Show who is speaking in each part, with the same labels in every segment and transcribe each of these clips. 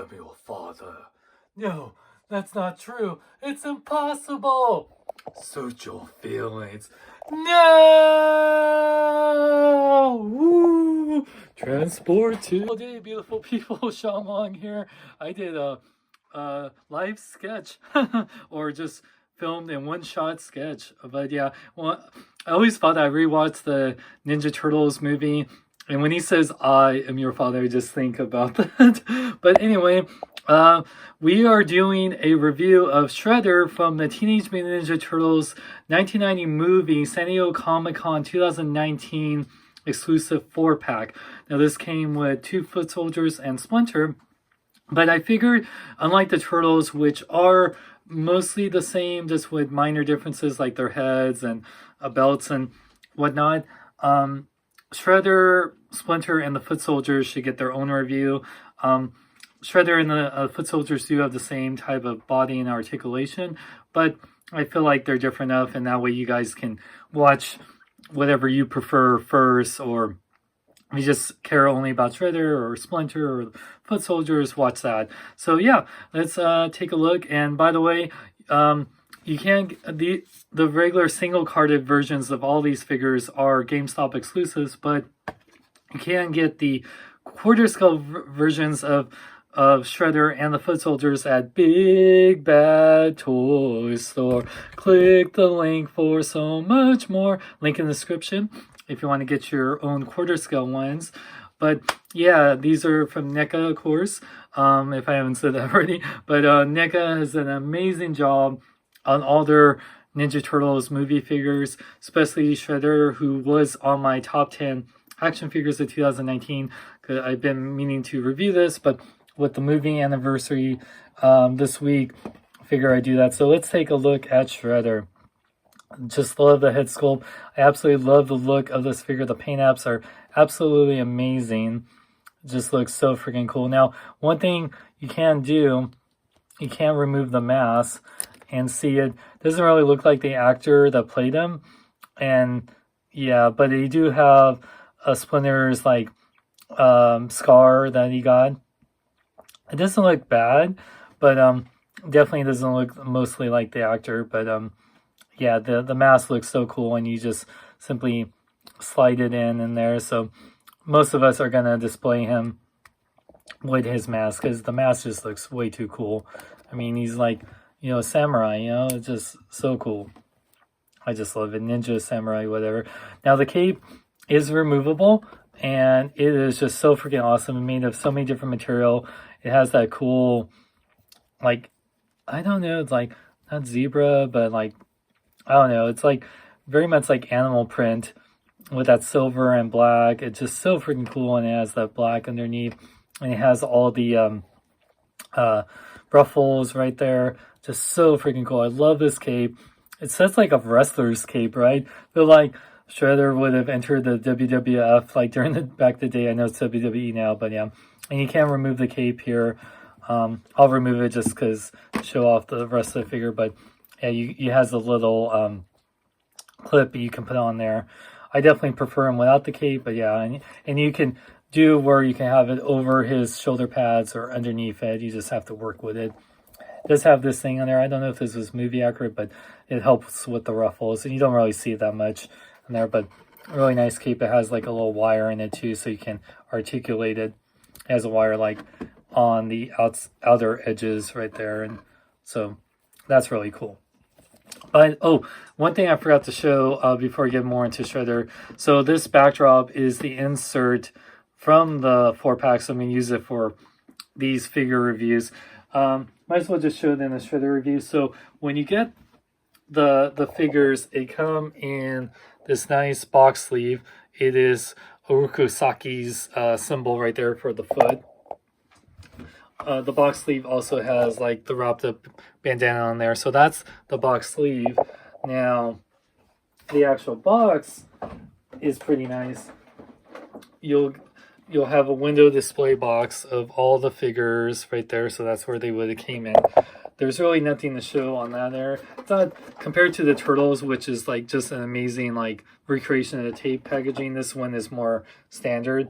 Speaker 1: am your father. No, that's not true. It's impossible. Search your feelings. No! Woo! Transport to... Good day, beautiful people. Sean Long here. I did a live sketch or just filmed in one-shot sketch. But yeah, well, I always thought I rewatched the Ninja Turtles movie, and when he says I am your father, I just think about that. But anyway, we are doing a review of Shredder from the Teenage Mutant Ninja Turtles 1990 movie, San Diego Comic-Con 2019 exclusive 4-pack. Now this came with 2 foot soldiers and Splinter, but I figured, unlike the Turtles, which are mostly the same, just with minor differences like their heads and belts and whatnot, Shredder, Splinter, and the foot soldiers should get their own review. Shredder and the foot soldiers do have the same type of body and articulation, but I feel like they're different enough, and that way you guys can watch whatever you prefer first, or if you just care only about Shredder or Splinter or foot soldiers, watch that. So yeah, let's take a look. And by the way, you can't, the regular single-carded versions of all these figures are GameStop exclusives, but you can get the quarter-scale versions of Shredder and the foot soldiers at Big Bad Toy Store. Click the link for so much more. Link in the description if you want to get your own quarter-scale ones. But yeah, these are from NECA, of course, if I haven't said that already. But NECA has done an amazing job on all their Ninja Turtles movie figures, especially Shredder, who was on my top 10 action figures of 2019. I've been meaning to review this, but with the movie anniversary this week, I figure I do that. So let's take a look at Shredder. Just love the head sculpt. I absolutely love the look of this figure. The paint apps are absolutely amazing. It just looks so freaking cool. Now, one thing you can do, you can remove the mask and see it doesn't really look like the actor that played him. And yeah, but you do have a Splinter's like scar that he got. It doesn't look bad, but definitely doesn't look mostly like the actor. But yeah, the mask looks so cool, and you just simply slide it in there. So most of us are gonna display him with his mask, because the mask just looks way too cool. I mean, he's like, you know, a samurai, you know, it's just so cool. I just love it. Ninja, samurai, whatever. Now the cape is removable, and it is just so freaking awesome. It's made of so many different material. It has that cool, like, I don't know, it's like, not zebra, but like, I don't know, it's like very much like animal print with that silver and black. It's just so freaking cool, and it has that black underneath, and it has all the ruffles right there. Just so freaking cool. I love this cape. It says like a wrestler's cape, right? But like Shredder would have entered the WWF like during the back the day. I know it's WWE now, but yeah. And you can remove the cape here. I'll remove it just because to show off the rest of the figure. But yeah, you has a little clip you can put on there. I definitely prefer him without the cape, but yeah, and you can do where you can have it over his shoulder pads or underneath it. You just have to work with it. It does have this thing on there. I don't know if this was movie accurate, but it helps with the ruffles, and you don't really see it that much in there. But really nice cape. It has like a little wire in it too, so you can articulate it. It has a wire like on the outer edges right there, and so that's really cool. But oh, one thing I forgot to show before I get more into Shredder. So this backdrop is the insert from the 4-pack, so I'm going to use it for these figure reviews. Might as well just show it in the Shredder review. So when you get the figures, they come in this nice box sleeve. It is Orokusaki's symbol right there for the foot. The box sleeve also has like the wrapped up bandana on there, so that's the box sleeve. Now the actual box is pretty nice. You'll have a window display box of all the figures right there, so that's where they would have came in. There's really nothing to show on that there. It's not compared to the Turtles, which is like just an amazing like recreation of the tape packaging. This one is more standard.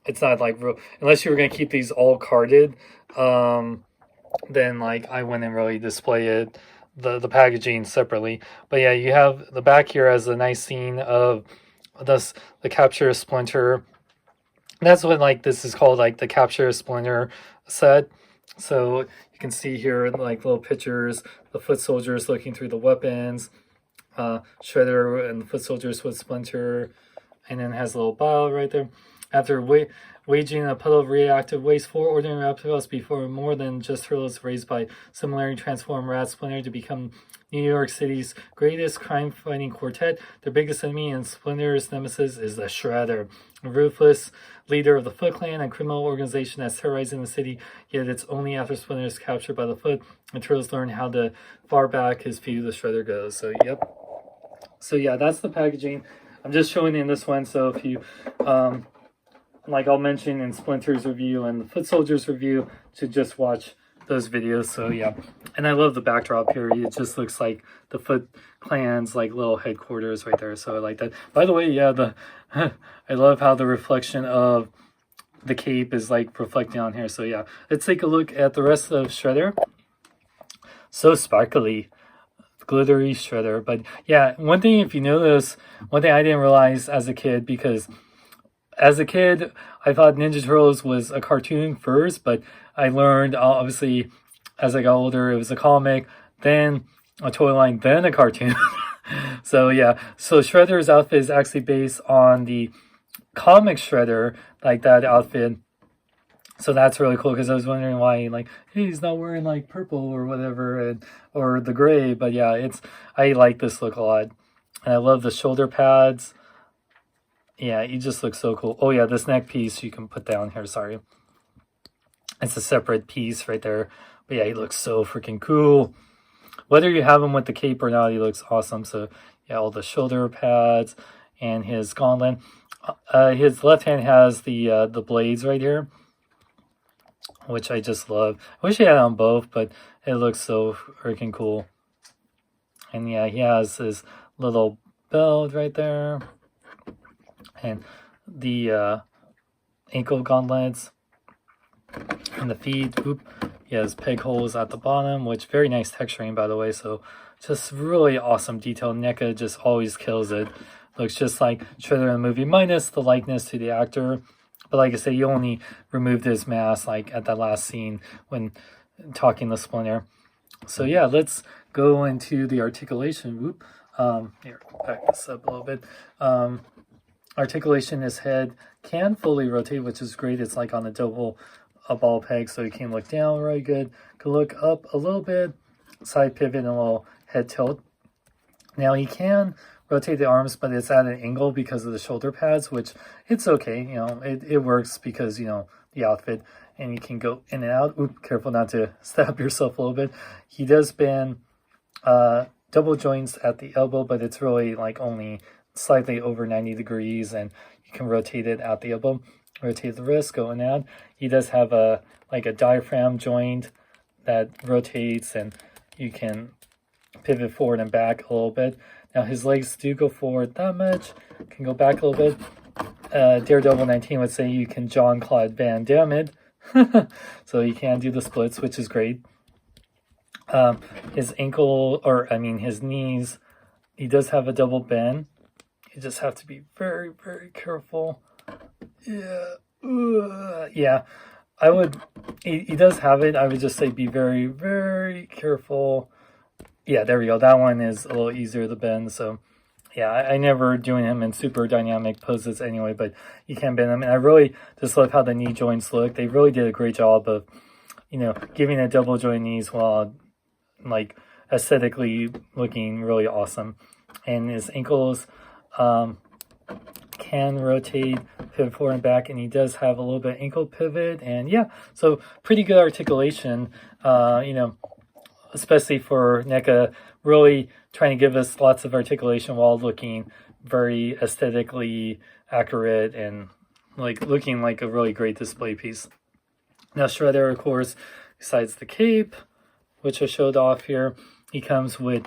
Speaker 1: it's not like real, unless you were gonna keep these all carded. Then like I wouldn't really display it, the packaging separately. But yeah, you have the back here as a nice scene of the Capture Splinter. That's what like this is called, like the Capture Splinter set. So you can see here like little pictures, the foot soldiers looking through the weapons, Shredder and the foot soldiers with Splinter, and then has a little bottle right there. After waging a puddle of radioactive waste, 4 ordinary reptiles before more than just hurdles raised by similarly transformed Rat Splinter to become New York City's greatest crime-fighting quartet. Their biggest enemy and Splinter's nemesis is the Shredder, a ruthless leader of the Foot Clan, a criminal organization that's terrorizing the city. Yet it's only after Splinter is captured by the Foot and Turtles learn how to far back his feud the Shredder goes. So yep. So yeah, that's the packaging. I'm just showing in this one. So if you like I'll mention in Splinter's review and the Foot Soldiers review, to just watch those videos. So yeah, and I love the backdrop here. It just looks like the Foot Clan's like little headquarters right there. So I like that. By the way, yeah, I love how the reflection of the cape is like reflecting on here. So yeah, let's take a look at the rest of Shredder. So sparkly, glittery Shredder. But yeah, one thing, if you notice, one thing I didn't realize as a kid, because as a kid, I thought Ninja Turtles was a cartoon first, but I learned, obviously, as I got older, it was a comic, then a toy line, then a cartoon. So, yeah. So, Shredder's outfit is actually based on the comic Shredder, like that outfit. So, that's really cool, because I was wondering why, like, hey, he's not wearing, like, purple or whatever, or the gray. But, yeah, I like this look a lot. And I love the shoulder pads. Yeah, he just looks so cool. Oh yeah, this neck piece you can put down here, sorry. It's a separate piece right there. But yeah, he looks so freaking cool. Whether you have him with the cape or not, he looks awesome. So yeah, all the shoulder pads and his gauntlet. His left hand has the blades right here, which I just love. I wish he had on both, but it looks so freaking cool. And yeah, he has his little belt right there. And the ankle gauntlets and the feet. Oop, he has peg holes at the bottom, which very nice texturing, by the way. So just really awesome detail. NECA just always kills it. Looks just like Shredder in the movie, minus the likeness to the actor. But like I said, you only removed his mask like at that last scene when talking to Splinter. So yeah, let's go into the articulation. Whoop. Here, back this up a little bit. Articulation, his head can fully rotate, which is great. It's like on a ball peg, so you can look down really good. Can look up a little bit, side pivot, and a little head tilt. Now he can rotate the arms, but it's at an angle because of the shoulder pads, which it's okay. You know, it works because, you know, the outfit, and you can go in and out. Oop, careful not to stab yourself a little bit. He does bend double joints at the elbow, but it's really like only slightly over 90 degrees, and you can rotate it at the elbow, rotate the wrist, go in and out. He does have a diaphragm joint that rotates, and you can pivot forward and back a little bit. Now his legs do go forward that much, can go back a little bit. Daredevil 19 would say you can Jean-Claude Van Damme it. So you can do the splits, which is great. His his knees, he does have a double bend. You just have to be very, very careful. Yeah, I would, he does have it. I would just say be very, very careful. Yeah, there we go. That one is a little easier to bend. So yeah, I never doing him in super dynamic poses anyway, but you can bend them. And I really just love how the knee joints look. They really did a great job of, you know, giving a double joint knees while like aesthetically looking really awesome. And his ankles can rotate, pivot forward and back, and he does have a little bit of ankle pivot. And yeah, so pretty good articulation, you know, especially for NECA, really trying to give us lots of articulation while looking very aesthetically accurate and like looking like a really great display piece. Now Shredder, of course, besides the cape, which I showed off here, he comes with,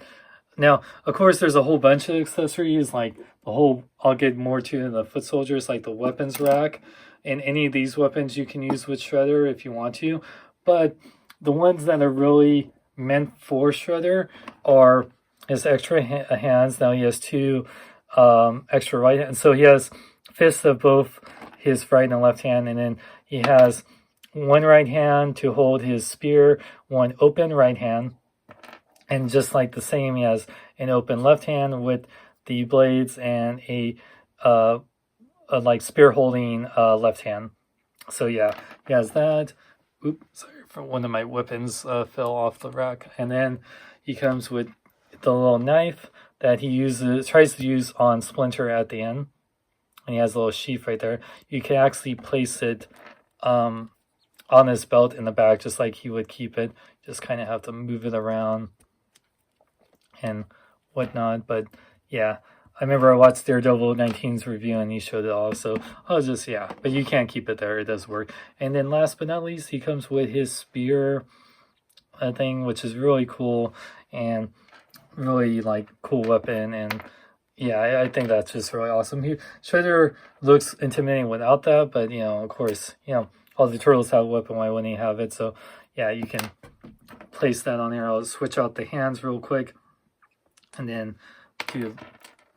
Speaker 1: now of course there's a whole bunch of accessories, like the whole, I'll get more to in the foot soldiers, like the weapons rack. and any of these weapons you can use with Shredder if you want to. But the ones that are really meant for Shredder are his extra hands. Now he has two extra right hands. So he has fists of both his right and left hand, and then he has one right hand to hold his spear, one open right hand, and just like the same, he has an open left hand with the blades and a like spear holding left hand. So yeah, he has that. Oops, sorry, for one of my weapons fell off the rack. And then he comes with the little knife that he tries to use on Splinter at the end. And he has a little sheath right there. You can actually place it on his belt in the back, just like he would keep it. Just kind of have to move it around and whatnot. But yeah, I remember I watched Daredevil 19's review and he showed it all. So I was just, yeah, but you can't keep it there. It does work. And then last but not least, he comes with his spear thing, which is really cool and really like cool weapon. And yeah, I think that's just really awesome. Shredder looks intimidating without that, but you know, of course, you know, all the turtles have a weapon. Why wouldn't he have it? So yeah, you can place that on here. I'll switch out the hands real quick and then do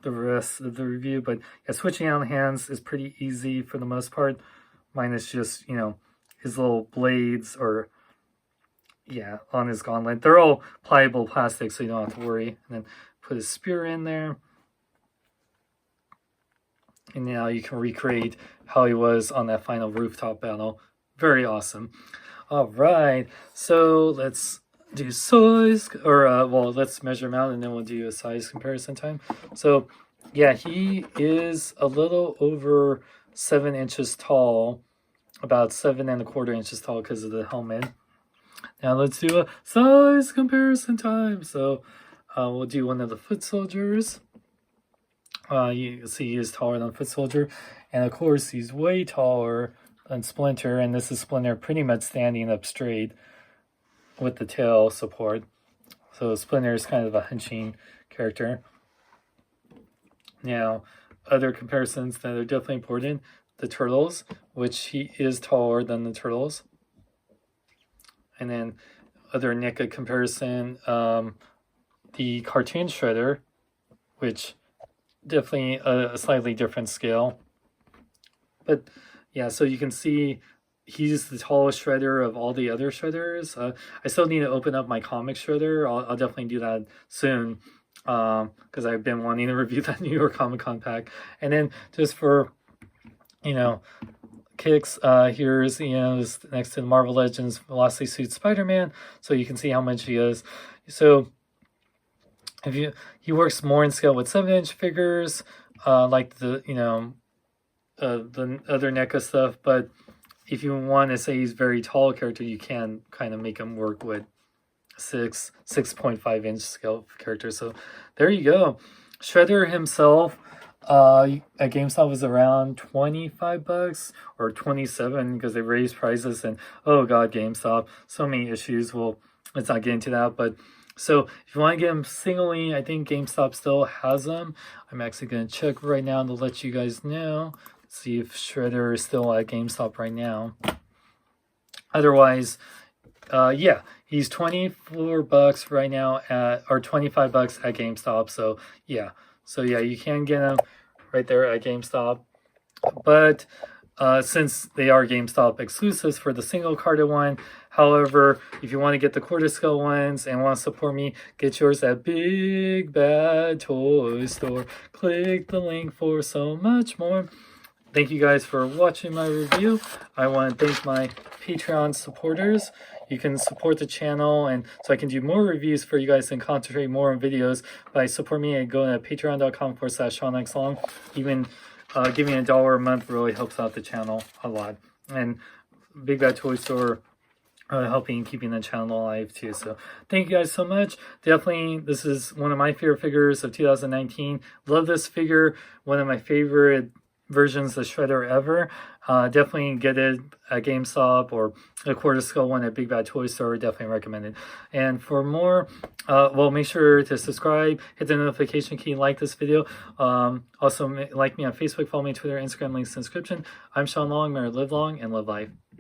Speaker 1: the rest of the review. But yeah, switching out the hands is pretty easy for the most part. Mine is just, you know, his little blades or yeah, on his gauntlet. They're all pliable plastic, so you don't have to worry. And then put his spear in there. And now you can recreate how he was on that final rooftop battle. Very awesome. All right, so let's do size, or well, let's measure him out, and then we'll do a size comparison time. So yeah, he is a little over 7 inches tall, about 7¼ inches tall because of the helmet. Now let's do a size comparison time. So we'll do one of the foot soldiers. You can see he is taller than Foot Soldier, and of course he's way taller than Splinter, and this is Splinter pretty much standing up straight with the tail support. So Splinter is kind of a hunching character. Now, other comparisons that are definitely important, the Turtles, which he is taller than the Turtles. And then other NECA comparison, the cartoon Shredder, which definitely a slightly different scale. But yeah, so you can see he's the tallest Shredder of all the other Shredders. I still need to open up my comic Shredder. I'll definitely do that soon because I've been wanting to review that New York Comic Con pack. And then just for, you know, kicks, here's, you know, next to the Marvel Legends Velocity Suit Spider-Man, so you can see how much he is. So he works more in scale with 7-inch figures, like the, you know, the other NECA stuff. But if you want to say he's a very tall character, you can kind of make him work with 6.5-inch scale characters. So there you go. Shredder himself at GameStop was around $25 or $27 because they raised prices, and oh god, GameStop, so many issues. Well, let's not get into that, but so if you want to get them singly, I think GameStop still has them. I'm actually going to check right now to let you guys know. See if Shredder is still at GameStop right now. Otherwise, yeah, he's $24 right now or $25 at GameStop. So yeah, you can get him right there at GameStop. But since they are GameStop exclusives for the single carded one, however, if you want to get the quarter scale ones and want to support me, get yours at Big Bad Toy Store. Click the link for so much more. Thank you guys for watching my review. I want to thank my Patreon supporters. You can support the channel, and so I can do more reviews for you guys and concentrate more on videos by supporting me and going to patreon.com/SeanXLong. Even giving $1 a month really helps out the channel a lot. And Big Bad Toy Store helping keeping the channel alive too. So thank you guys so much. Definitely, this is one of my favorite figures of 2019. Love this figure. One of my favorite versions of Shredder ever. Definitely get it at GameStop or a quarter scale one at Big Bad Toy Store. Definitely recommend it. And for more, well, make sure to subscribe, hit the notification key, like this video. Also, like me on Facebook, follow me on Twitter, Instagram, links in the description. I'm Sean Long. May you live long and live life.